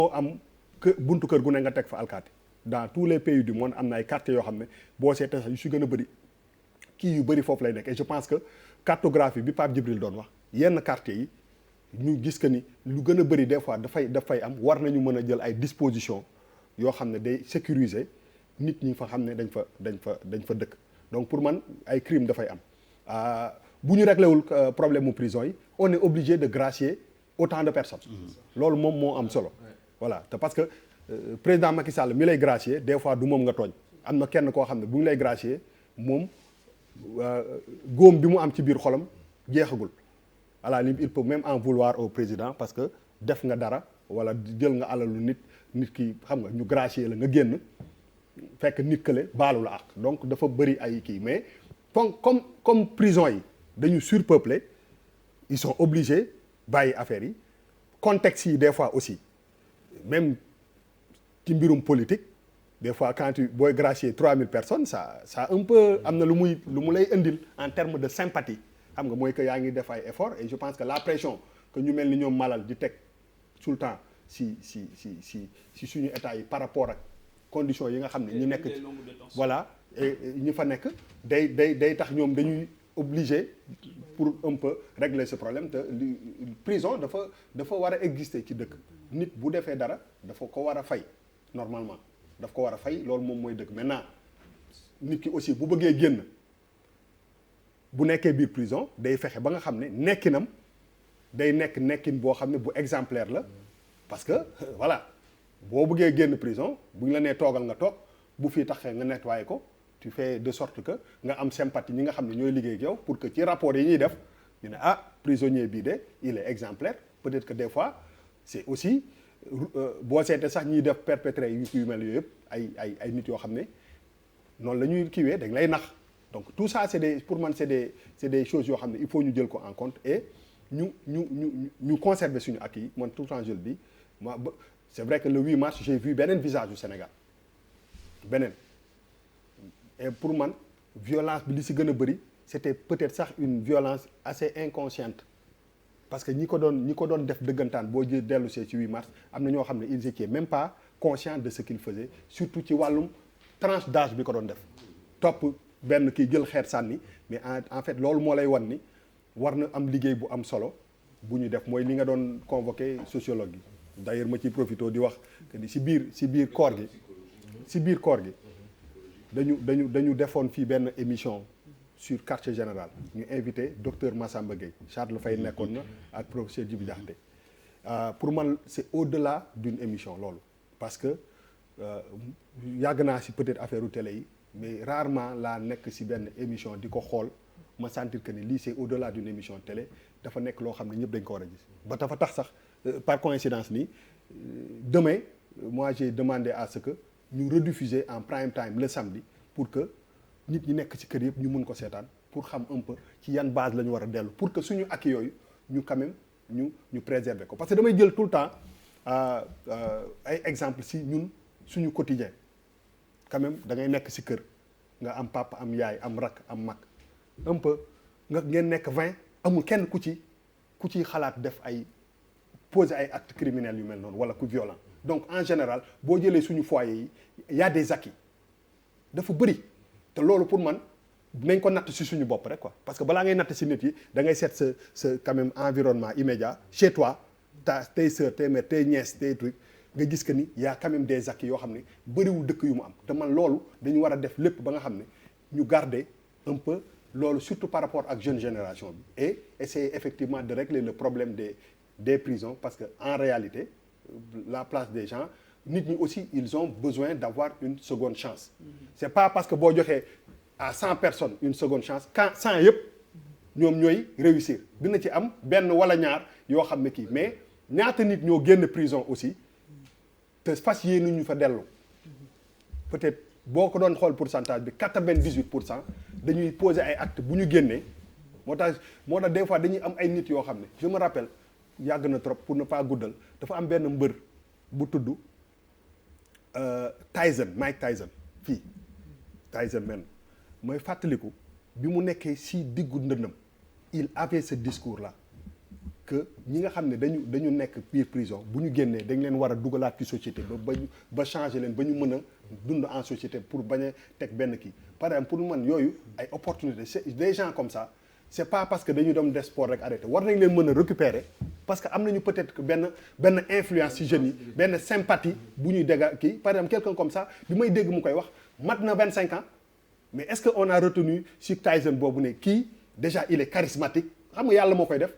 moo am buntu kër gu ne nga teg fa alkaati dans tous les pays du monde am na ay quartiers yoo xam ne boo seetee sax yu si gën a bëri kii yu bëri foofu lay nekk et je pense que cartographie bi Pape Djibril doon wax yenn quartiers yi ñu gis que ni lu gën a bëri des fois dafay am war nañu mën a jël ay dispositions yoo xam ne day sécuriser nit ñi fa xam ne dañ fa dëkk donc pour man ay crime dafay am bu ñu réglewul problème mu prison yi on est obligé de gracier autant de personnes loolu moom moo am solo voilà te parce que président Macky Sall mi lay gracier des fois du moom nga tooñ am na kenn koo xam ne bu ñu lay gracier moom góom bi mu am ci biir xolam jeexagul à la limite il peut même en vouloir au président parce que def nga dara wala jël nga alalu nit ki xam nga ñu gracier la nga génn fekk nit kële baalu la ak donc dafa bëri ay kii mais comme prison yi dañu surpeuplé ils sont obligés bàyyi affaires yi contexte yi des fois aussi même ci mbirum politique des fois quand booy gracier 3000 personnes ça un peu am na lu mu lay indil en termes de sympathie xam nga mooy que yaa ngi def ay efforts et je pense que la pression que ñu mel ni ñoom Malal di teg tout le temps si suñu état yi par rapport ak conditions yi nga xam ne ñu nekk voilà ñu fa nekk day tax ñoom dañuy obligé pour un peu régler ce problème te prison dafa war a exister ci dëkk nit bu defee dara dafa ko war a fay normalement daf ko war a fay loolu moom mooy dëkk maintenant nit ki aussi bu bëggee génn bu nekkee biir prison day fexe ba nga xam ne nekkinam day nekkin boo xam ne bu exemplaire la parce que voilà boo bëggee génn prison bu ñu la nee toogal nga toog bu fii taxee nga nettoyé ko tu fais de sorte que nga am sympathie ñi nga xam ne ñooy liggéey ak yow pour que ci rapport yi ñuy def ñu ne prisonnier bii de il est exemplaire peut-être que des fois c'est aussi boo seetee sax ñiy def perpétrer yu mel yooyu yëpp ay nit yoo xam ne noonu la ñuy kiiwee dañ lay nax donc tout ça pour man c'est des choses yoo xam ne il faut ñu jël ko en compte et ñu conserver suñu acquis yi man tout le temps je le dis moi c'est vrai que le 8 mars j'ai vu beneen visage du Sénégal beneen et pour man violence bi li si gën a bëri c'était peut-être sax une violence assez inconsciente parce que ñi ko doon def dëggantaan boo jël dellu see ci 8 mars am na ñoo xam ne ils étaient même pas conscients de ce qu'ils faisaient surtout ci wàllum tranche d'âge bi ko doon def topp benn kii jël xeer sànni mais en fait loolu moo lay wan ni war na am liggéey bu am solo bu ñu def mooy li nga doon convoqué sociologue yi d'ailleurs ma ciy profité di wax que ni si biir koor gi dañu defoon fii benn émission sur quartier général ñu invité docteur Massamba Gueye Charles Faye nekkoon na ak professeur Djibi Diakhaté pour man c'est au-delà d'une émission loolu parce que yàgg naa si peut-être affaire u télé yi mais rarement laa nekk si benn émission di ko xool ma sentir que ni lii c'est au-delà d'une émission télé dafa nekk loo xam ne ñëpp dañ ko war a gis ba dafa tax sax par coïncidence nii demain moi j'ai demandé à ce que ñu rediffuser en prime time le samedi pour que nit ñi nekk ci kër yëpp ñu mun ko seetaan pour xam un peu ci yan base la ñu war a dellu pour que suñu ak yooyu ñu quand même ñu préserver ko parce que damay jël tout le temps ay exemple si ñun suñu quotidien quand même da ngay nekk ci kër nga am papa am yaay am rak am mag un peu ngeen nekk 20 amul kenn ku ci xalaat def poser ay actes criminels yu mel noonu wala ku violent donc en général boo jëlee suñu foyer yi y a des acquis dafa bëri te loolu pour man nañ ko natt ci suñu bopp rek quoi parce que balaa ngay natt ci nit yi da ngay seet sa quand même environnement immédiat chez toi tes sœurs tes mères tes nièces tes trucs nga gis que ni y a quand même des acquis yoo xam ne bëriwul dëkk yu mu am te man loolu dañu war a def lépp ba nga xam ne ñu garder un peu loolu surtout par rapport ak jeune génération bi et essayer effectivement de régler le problème des prisons parce que en réalité la place des gens nit ñi aussi ils ont besoin d'avoir une seconde chance c'est pas parce que boo joxee à 100 personnes une seconde chance quand 100 yëpp ñoom ñooy réussir dina ci am benn wala ñaar yoo xam ne kii mais ñaata nit ñoo génn prison aussi te fas yéene ñu fa dellu peut-être boo ko doon xool pourcentage bi 98% dañuy poser ay actes bu ñu génnee moo tax des fois dañuy am ay nit yoo xam ne je me rappelle yàgg na trop pour ne pas guddal dafa am benn mbër bu tudd Mike Tyson fii Tyson men mooy fàttaliku bi mu nekkee si diggu ndëndam il avait ce discours là que ñi nga xam ne dañu nekk biir prison bu ñu génnee dañ leen war a dugalaat ci société ba changer leen ba ñu mën a dund en société pour bañ a teg benn kii par exemple pour man yooyu ay opportunité c'est des gens comme ça c'est pas parce que dañu dem des sport rek arrêté war nañ leen mën a récupérer parce que am nañu peut-être que benn influence ci jeunes yi benn sympathie bu ñuy dégg kii par exemple quelqu'un comme ça bi may dégg mu koy wax mat na 25 ans mais est-ce que on a retenu sur Tyson boobu ne kii déjà il est charismatique xam nga yàlla moo koy def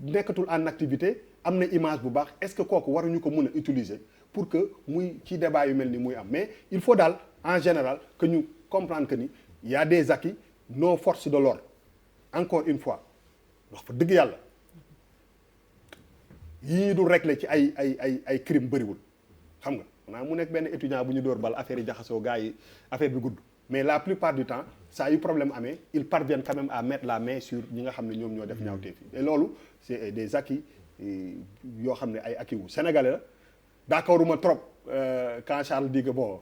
nekkatul en activité am na image bu baax est-ce que kooku waruñu ko mën a utiliser pour que muy ci débat yu mel ni muy am mais il faut daal en général que ñu comprendre que ni y a des acquis nos forces de l'ordre encore une fois wax fa dëgg yàlla yii ñu dul régler ci ay crime bëriwul xam nga maanaam mu nekk benn étudiant bu ñu dóor bal affaire yi jaxasoo gars yi affaire bi gudd mais la plupart du temps saa yu problème amee ils parviennent quand même à mettre la main sur ñi nga xam ne ñoom ñoo def ñaawteef yi et loolu c'est des acquis yoo xam ne ay acquis wu sénégalais la d'accorduma trop quand Charles dit que bon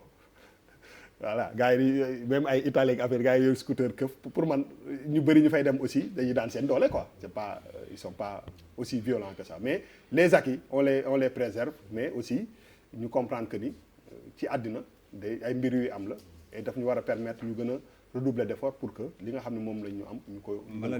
voilà gars yi même ay Italie ak affaire gars yi yooyu scooter këf pour man ñu bëri ñu fay dem aussi dañuy daan seen doole quoi c'est pas ils sont pas aussi violents que ça mais les acquis on les préserve mais aussi ñu comprendre que ni ci àddina day ay mbir yu am la et daf ñu war a permettre ñu gën a redoubler d'efforts pour que li nga xam ne moom lañ ñu am ñu ko